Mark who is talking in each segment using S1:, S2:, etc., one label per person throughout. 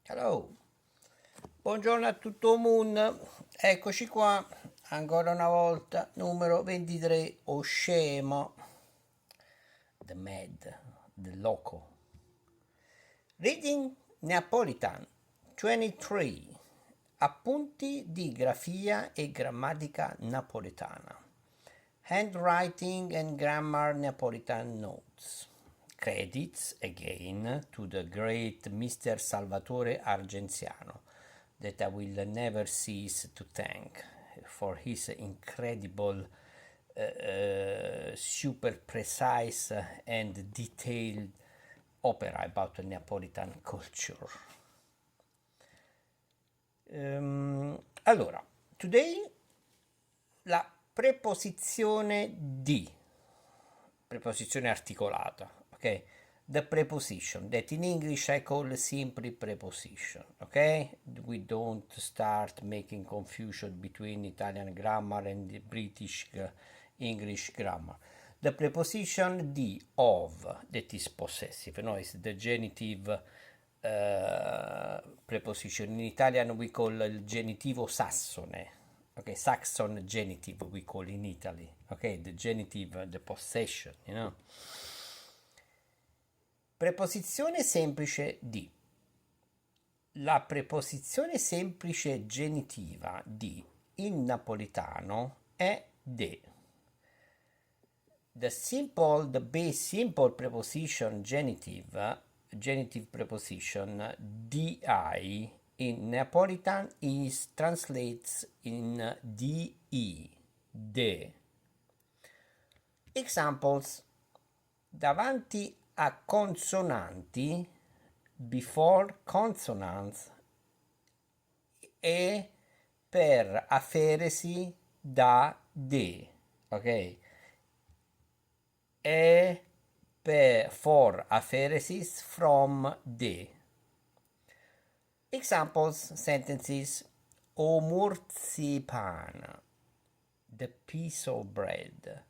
S1: Hello, buongiorno a tutto il mondo, eccoci qua, ancora una volta, numero 23, o scemo, the mad, the loco. Reading Neapolitan 23, appunti di grafia e grammatica napoletana. Handwriting and Grammar Neapolitan Notes. Credits again to the great Mr. Salvatore Argenziano, that I will never cease to thank for his incredible, super precise and detailed opera about the Neapolitan culture. Allora, today la preposizione di, preposizione articolata, ok? The preposition that in English I call simply preposition, ok? We don't start making confusion between Italian grammar and the British English grammar. The preposition di of that is possessive, no? Is the genitive preposition. In Italian we call il genitivo sassone. Okay, Saxon genitive we call in Italy. Okay, the genitive, the possession, you know. Preposizione semplice di. La preposizione semplice genitiva di in napoletano è de. The base simple preposition genitive preposition di in Neapolitan is translates in de, de. Examples: davanti a consonanti, before consonants, e per aferesi da de, ok? E per for aferesis from de. Examples sentences: o murzipan, the piece of bread.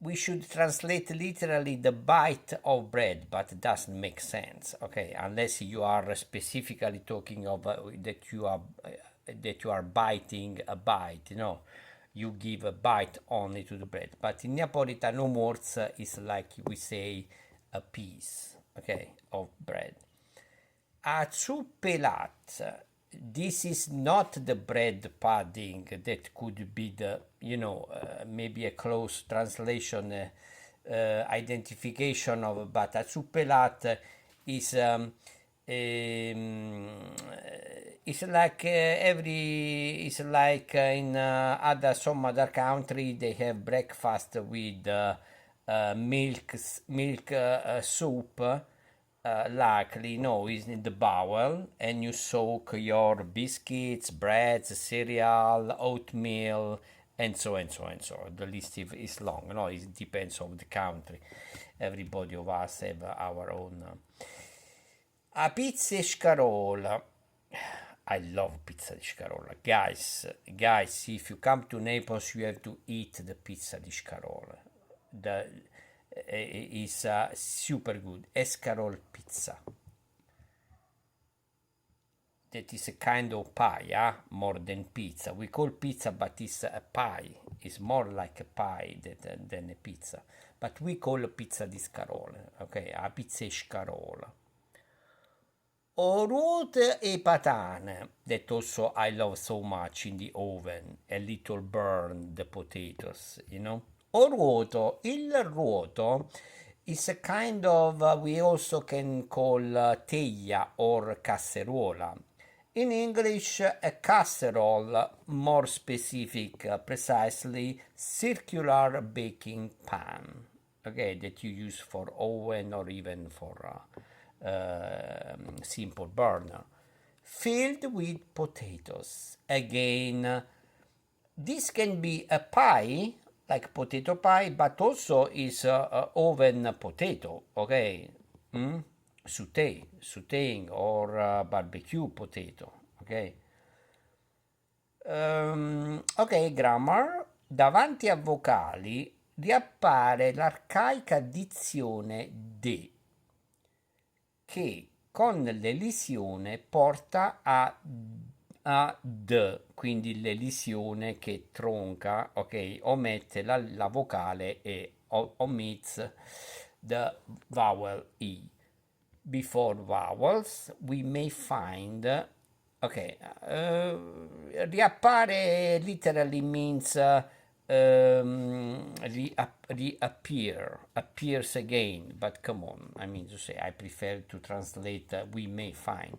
S1: We should translate literally the bite of bread, but it doesn't make sense, okay? Unless you are specifically talking of that you are biting a bite, you know, you give a bite only to the bread. But in Neapolitan, umorz is like we say a piece, okay, of bread. A zupelat. This is not the bread pudding that could be the, maybe a close translation, identification of, but a zupelat is it's like in some other country they have breakfast with milk soup, likely no is in the bowl, and you soak your biscuits, breads, cereal, oatmeal, and so and so and so. The list is long, no, it depends on the country. Everybody of us have our own. A pizza e scarola. I love pizza di scarola. Guys, if you come to Naples, you have to eat the pizza di scarola. Is super good. Escarole pizza. That is a kind of pie, more than pizza. We call pizza, but it's a pie. It's more like a pie than a pizza. But we call pizza di scarola. Okay, a pizza e scarola. O ruote e patane, that also I love so much in the oven, a little burn the potatoes, you know. O ruoto, il ruoto is a kind of, we also can call teglia or casseruola. In English, a casserole, more specific, precisely, circular baking pan, okay, that you use for oven or even for simple burner, filled with potatoes. Again, this can be a pie, like potato pie, but also is oven potato, okay? Sautéing or barbecue potato, ok? Ok, grammar. Davanti a vocali riappare l'arcaica dizione de, che con l'elisione porta a d, quindi l'elisione che tronca, ok, omette la vocale e omits the vowel e. Before vowels we may find, ok, riappare literally means appears again, but come on, I mean to say, I prefer to translate we may find.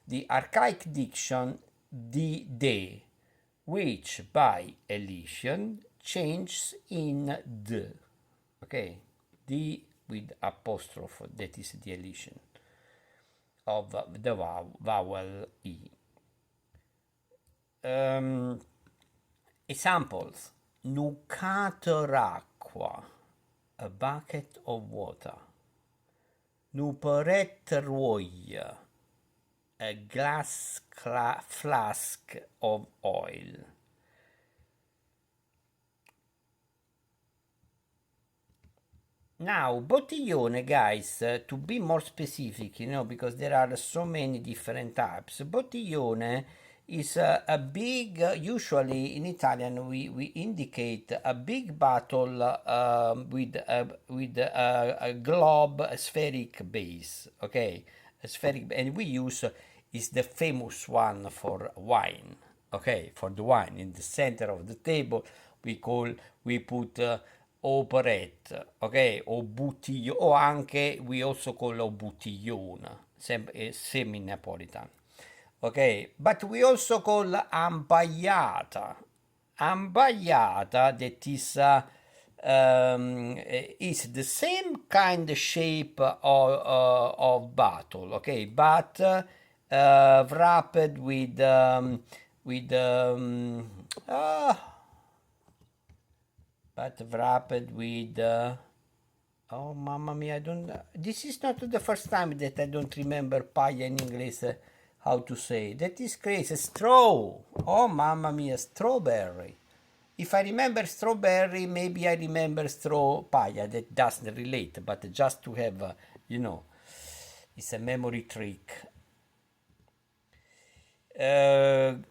S1: The archaic diction the, which by elision changes in d, okay, the with apostrophe, that is the elision of the vowel e. Examples: nucator aqua, a bucket of water. Nuperet ruoia, a glass flask of oil. Now, bottiglione, guys, to be more specific, because there are so many different types. Bottiglione is a big, usually in Italian, we indicate a big bottle with a globe, a spheric base, okay? A spheric, and we use is the famous one for wine, okay? For the wine in the center of the table, we put operette, ok? O bottiglione, o anche we also call o bottiglione, semi-napolitan, ok? But we also call ambagliata. Ambagliata, that is the same kind of shape of bottle, okay? But wrapped but wrapped with oh mamma mia, I don't, this is not the first time that I don't remember paglia in English, how to say, that is crazy. Straw, oh mamma mia, strawberry. If I remember strawberry, maybe I remember straw paglia. That doesn't relate, but just to have it's a memory trick. Una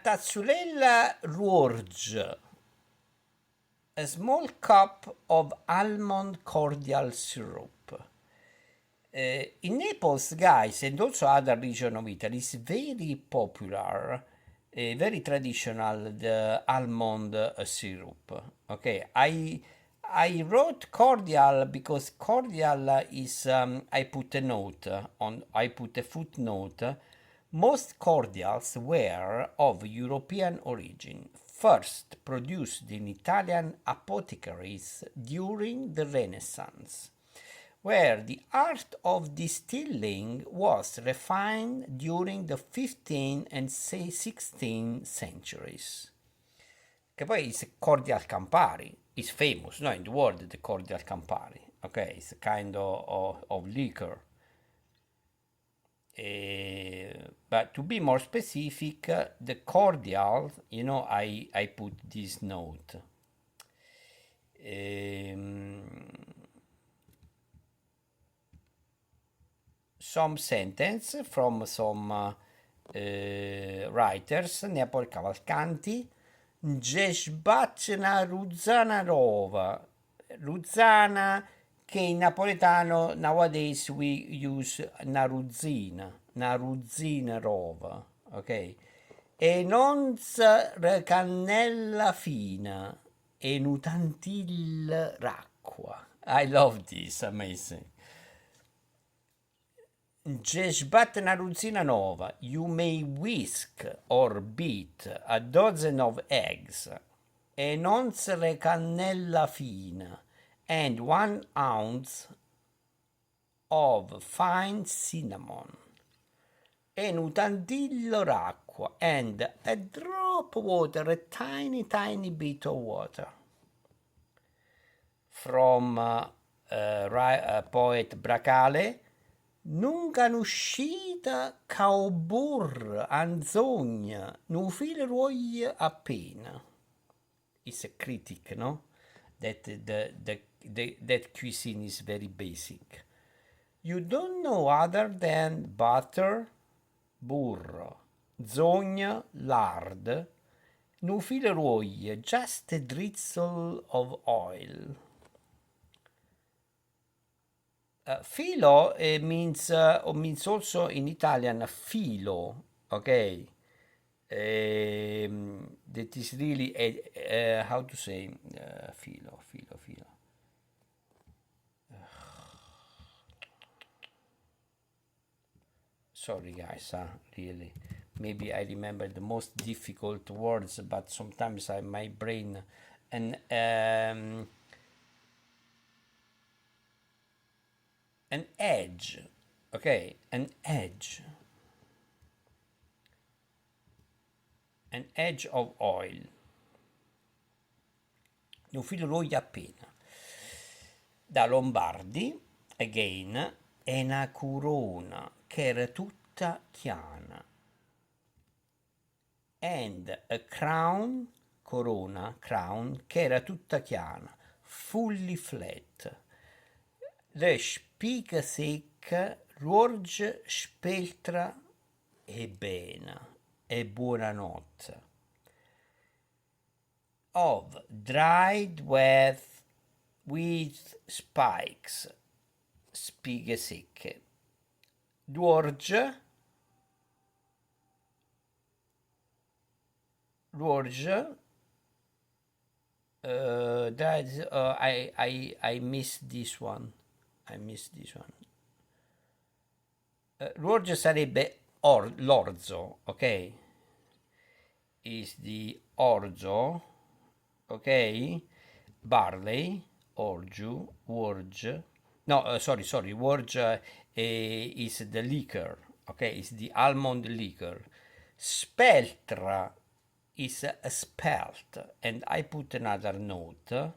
S1: tazzulella Rouge, a small cup of almond cordial syrup. In Naples, guys, and also other region of Italy, is very popular, very traditional, the almond syrup. Okay, I wrote cordial because cordial is I put a footnote. Most cordials were of European origin, first produced in Italian apothecaries during the Renaissance, where the art of distilling was refined during the 15th and 16th centuries. Che poi is cordial Campari is famous, no, in the world, the cordial Campari. Okay, it's a kind of liquor. But to be more specific, the cordial, I put this note. Some sentence from some writers, Neapol Cavalcanti, Gesbacna Ruzzana Rova, Ruzzana, che in napoletano nowadays we use naruzzina rova, ok? E non cannella fina e nutantil racqua. I love this, amazing. Gesbat naruzzina nova, you may whisk or beat a dozen of eggs, e non cannella fina, and 1 ounce of fine cinnamon, and utantillo d'acqua, and a drop of water, a tiny bit of water. From poet Bracale, nunca n'uscita caubur anzogna, nu fil ruoi appena. It's a critic, no? That that cuisine is very basic. You don't know other than butter, burro, zogna, lard, no fil ruoie, just a drizzle of oil. Filo means also in Italian filo, okay? That is really how to say filo. Sorry, guys, really. Maybe I remember the most difficult words, but sometimes my brain and an edge, okay, an edge of oil. Un filo roglio appena. Da Lombardi, again, è una corona che era tutta chiana. And a crown, corona, crown, che era tutta chiana, fully flat. Le spiga secca, ruorge speltra e bene, e buonanotte. Of dried with spikes, spighe secche. Ruorge, I missed this one. Ruorge sarebbe l'orzo, ok? Is the orzo, ok? Barley, orge. No, sorry, worge is the liquor, okay? Is the almond liquor. Speltra is a spelt, and I put another note.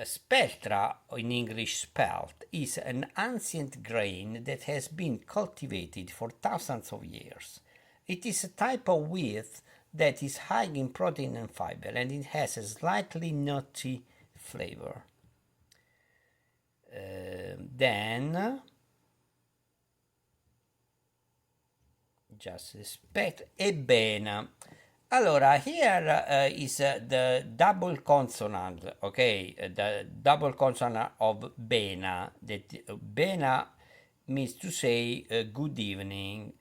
S1: Speltra, in English spelt, is an ancient grain that has been cultivated for thousands of years. It is a type of wheat that is high in protein and fiber, and it has a slightly nutty flavor. Then, just respect, ebbene. Allora, here is the double consonant, okay? The double consonant of bena. That bena means to say good evening,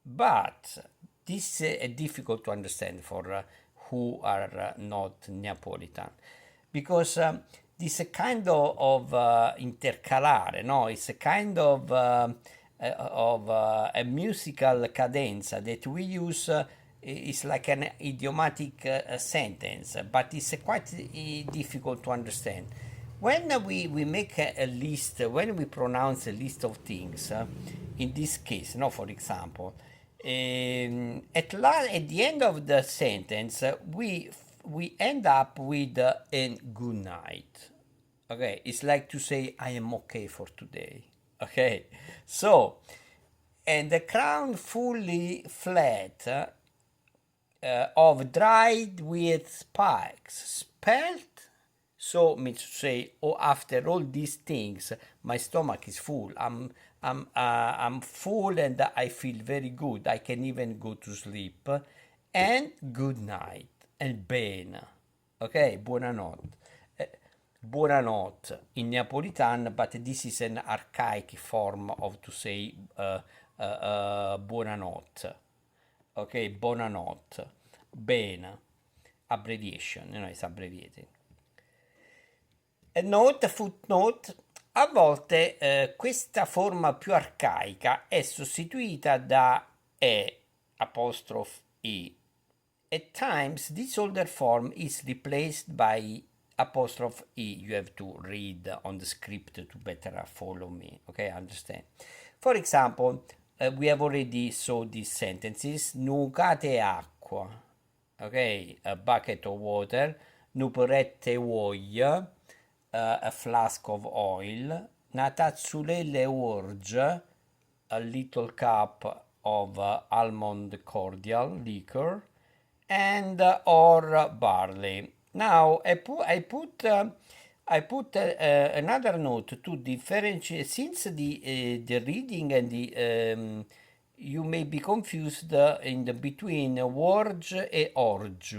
S1: but this is difficult to understand for who are not Neapolitan, because this is a kind of intercalare, no? It's a kind of a musical cadenza that we use. Is like an idiomatic sentence, but it's quite difficult to understand. When we make a list, when we pronounce a list of things, in this case, no, for example, at the end of the sentence, we end up with a good night. Okay, it's like to say I am okay for today. Okay, so and the crown fully flat. Of dried with spikes, spelt, so means to say, oh, after all these things, my stomach is full. I'm full and I feel very good. I can even go to sleep. And good night and bene. Okay, buonanotte. Buonanotte in Neapolitan, but this is an archaic form of to say buonanotte. Ok, buonanotte. Bene. Abbreviation, it's abbreviated. Note, footnote. A volte questa forma più arcaica è sostituita da apostrophe e. At times this older form is replaced by apostrophe e. You have to read on the script to better follow me, okay, understand. For example, we have already saw these sentences. Nucate acqua, okay, a bucket of water. Nuporette uoglie, a flask of oil. Natazzulelle orge, a little cup of almond cordial liquor, and or barley. Now I put I put another note to differentiate since the reading and the you may be confused in the between orge and orge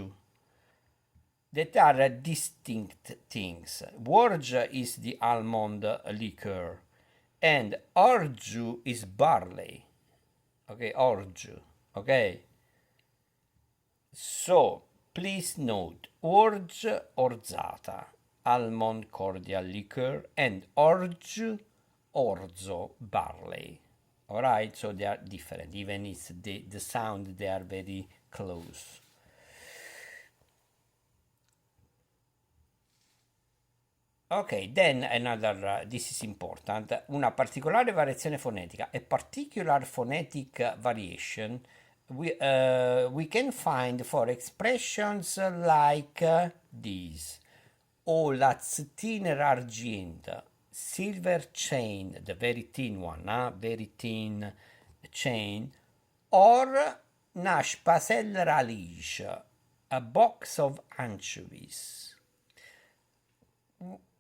S1: that are distinct things. Orge is the almond liquor, and orge is barley. Okay, orge. Okay, so please note orge orzata, almond cordial liquor, and orge orzo barley. All right, so they are different. Even if the sound they are very close. Ok, then another, this is important, una particolare variazione fonetica, a particular phonetic variation we can find for expressions like these. O lazztiner argent, silver chain, the very thin one, very thin chain, or nash paseller alice, a box of anchovies.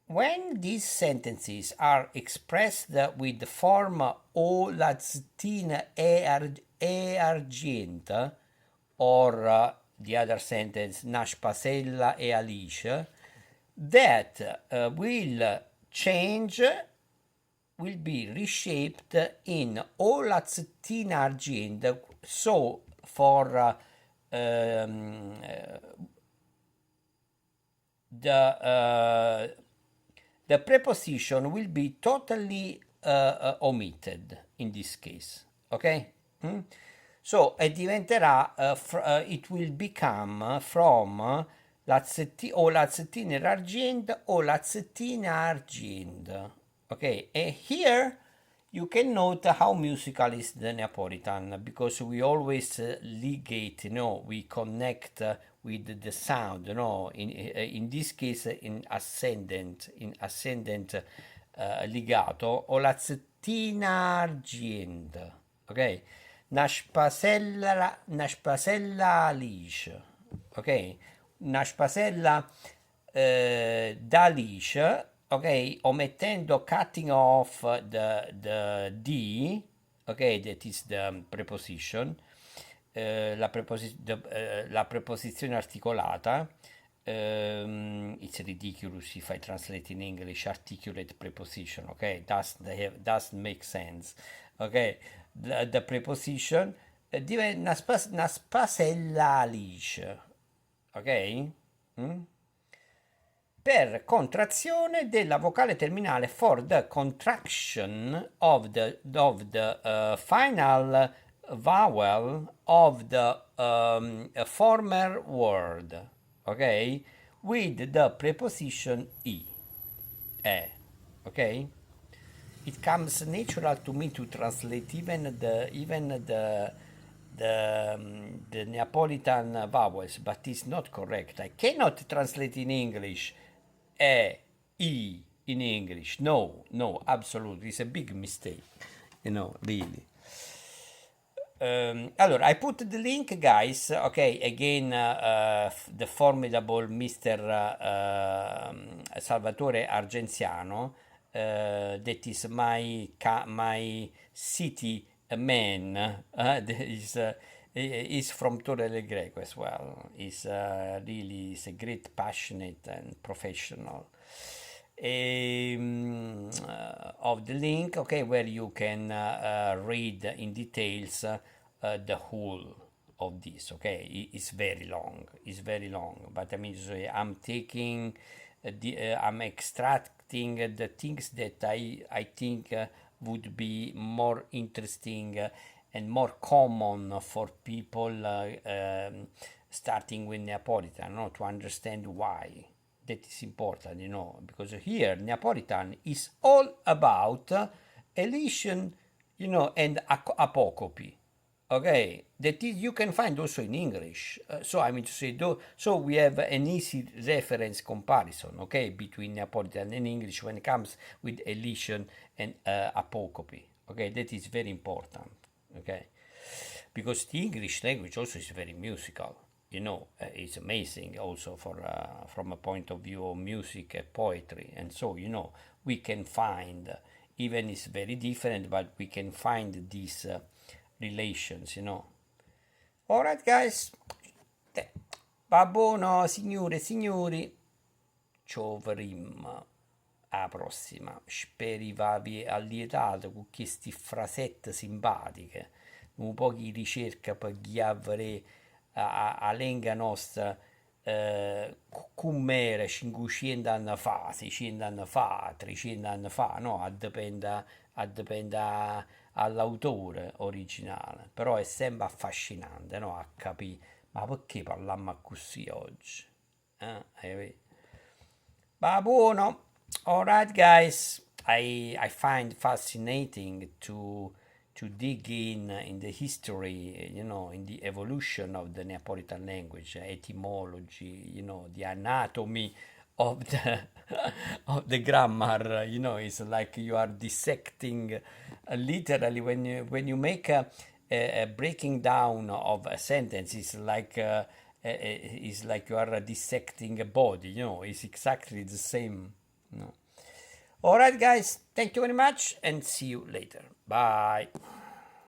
S1: When these sentences are expressed with the form o lazztina e argenta, or the other sentence nash pasella e alice, that will be reshaped in o lazztina argenta. So for the preposition will be totally omitted in this case, okay? So diventerà, it will become from lazzettine argent o lazzettina argent, okay? And here you can note how musical is the Neapolitan, because we always ligate, we connect with the sound, in this case in ascendant ligato, o lazzettina argent, ok? Naspasella alice, ok? Naspasella d'alice, ok, omettendo cutting off the D, ok, that is the preposition, la preposizione articolata. It's ridiculous if I translate in English articulate preposition, okay, doesn't make sense, okay, the preposition diventa naspasella alice, ok? Per contrazione della vocale terminale, for the contraction of the final vowel of the former word, okay, with the preposition e, okay. It comes natural to me to translate even the Neapolitan vowels, but it's not correct. I cannot translate in English e in English. No, absolutely. It's a big mistake, really. Allora, I put the link, guys. Okay, again, the formidable Mr. Salvatore Argenziano, that is my city man. Is from Torre del Greco as well. He's really is a great, passionate, and professional. Of the link, okay, where you can read in details the whole of this. Okay, it's very long. But I mean, so I'm taking I'm extracting the things that I think would be more interesting and more common for people starting with Neapolitan, to understand why. That is important, because here Neapolitan is all about elision, and apocope. Okay, that is you can find also in English. So I mean to say, so we have an easy reference comparison, okay, between Neapolitan and English when it comes with elision and apocope. Okay, that is very important. Okay, because the English language also is very musical. is amazing also for from a point of view of music and poetry. And so, we can find, even it's very different, but we can find these relations. All right, guys. Va buono, signore e signori. Ci vedremo alla prossima. Spero vi allietato con queste frasette simpatiche. Un po' di ricerca per chiavere a lingua nostra come era 500 anni fa, 600 anni fa, 300 anni fa, no? A dipenda all'autore originale, però è sempre affascinante, no? A capire, ma perché parliamo così oggi? Va buono. All right, guys. I find fascinating to dig in the history, in the evolution of the Neapolitan language, etymology, the anatomy of the of the grammar. It's like you are dissecting literally when you make a breaking down of a sentence. It's like you are dissecting a body. It's exactly the same. All right, guys. Thank you very much, and see you later. Bye.